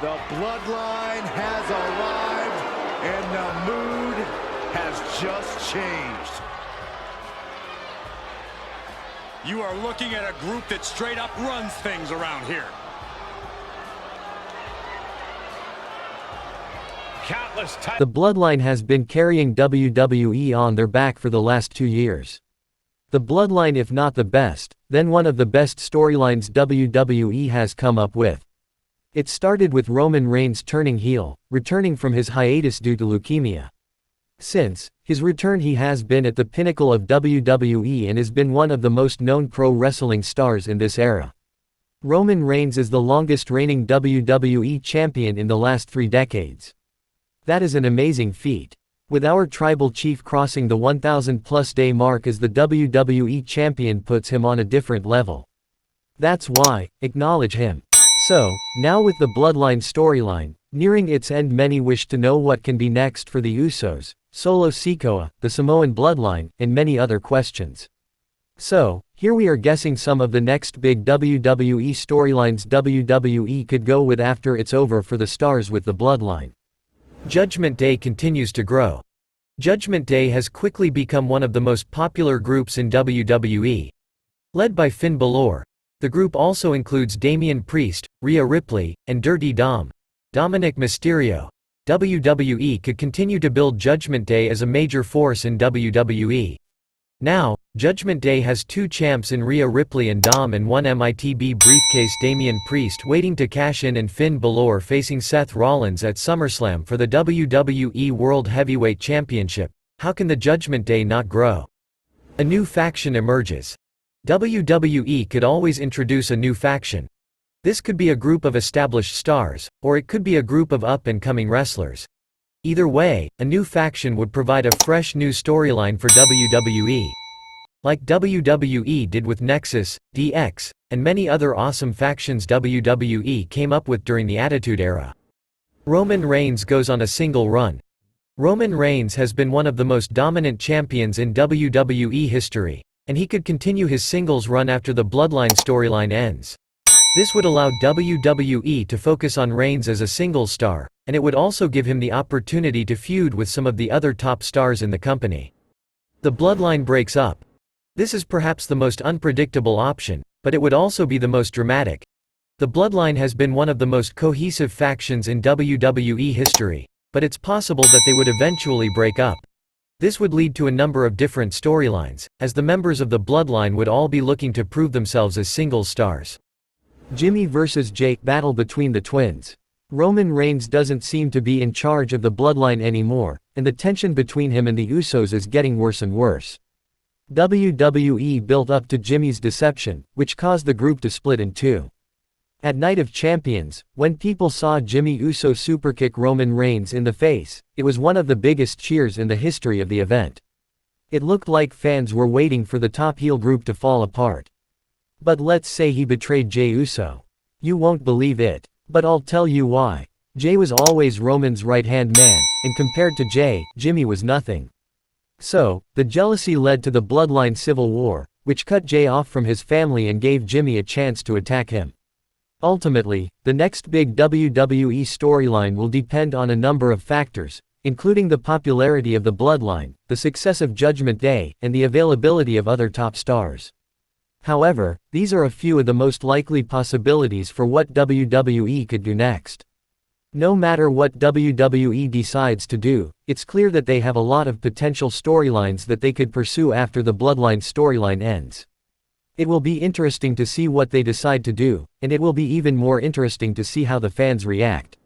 The Bloodline has arrived, and the mood has just changed. You are looking at a group that straight up runs things around here. The Bloodline has been carrying WWE on their back for the last 2 years. The Bloodline, if not the best, then one of the best storylines WWE has come up with. It started with Roman Reigns turning heel, returning from his hiatus due to leukemia. Since his return, he has been at the pinnacle of WWE and has been one of the most known pro wrestling stars in this era. Roman Reigns is the longest reigning WWE champion in the last 3 decades. That is an amazing feat. With our tribal chief crossing the 1,000-plus day mark as the WWE champion puts him on a different level. That's why, acknowledge him. So, now with the Bloodline storyline nearing its end, many wish to know what can be next for the Usos, Solo Sikoa, the Samoan Bloodline, and many other questions. So, here we are guessing some of the next big WWE storylines WWE could go with after it's over for the stars with the Bloodline. Judgment Day continues to grow. Judgment Day has quickly become one of the most popular groups in WWE. Led by Finn Balor, the group also includes Damian Priest, Rhea Ripley, and Dirty Dom, Dominic Mysterio. WWE could continue to build Judgment Day as a major force in WWE. Now, Judgment Day has 2 champs in Rhea Ripley and Dom, and 1 MITB briefcase, Damian Priest waiting to cash in, and Finn Balor facing Seth Rollins at SummerSlam for the WWE World Heavyweight Championship. How can the Judgment Day not grow? A new faction emerges. WWE could always introduce a new faction. This could be a group of established stars, or it could be a group of up-and-coming wrestlers. Either way, a new faction would provide a fresh new storyline for WWE. Like WWE did with Nexus, DX, and many other awesome factions WWE came up with during the Attitude Era. Roman Reigns goes on a single run. Roman Reigns has been one of the most dominant champions in WWE history, and he could continue his singles run after the Bloodline storyline ends. This would allow WWE to focus on Reigns as a single star, and it would also give him the opportunity to feud with some of the other top stars in the company. The Bloodline breaks up. This is perhaps the most unpredictable option, but it would also be the most dramatic. The Bloodline has been one of the most cohesive factions in WWE history, but it's possible that they would eventually break up. This would lead to a number of different storylines, as the members of the Bloodline would all be looking to prove themselves as single stars. Jimmy vs. Jay battle between the twins. Roman Reigns doesn't seem to be in charge of the Bloodline anymore, and the tension between him and the Usos is getting worse and worse. WWE built up to Jimmy's deception, which caused the group to split in 2. At Night of Champions, when people saw Jimmy Uso superkick Roman Reigns in the face, it was one of the biggest cheers in the history of the event. It looked like fans were waiting for the top heel group to fall apart. But let's say he betrayed Jey Uso. You won't believe it, but I'll tell you why. Jey was always Roman's right-hand man, and compared to Jey, Jimmy was nothing. So, the jealousy led to the Bloodline Civil War, which cut Jey off from his family and gave Jimmy a chance to attack him. Ultimately, the next big WWE storyline will depend on a number of factors, including the popularity of the Bloodline, the success of Judgment Day, and the availability of other top stars. However, these are a few of the most likely possibilities for what WWE could do next. No matter what WWE decides to do, it's clear that they have a lot of potential storylines that they could pursue after the Bloodline storyline ends. It will be interesting to see what they decide to do, and it will be even more interesting to see how the fans react.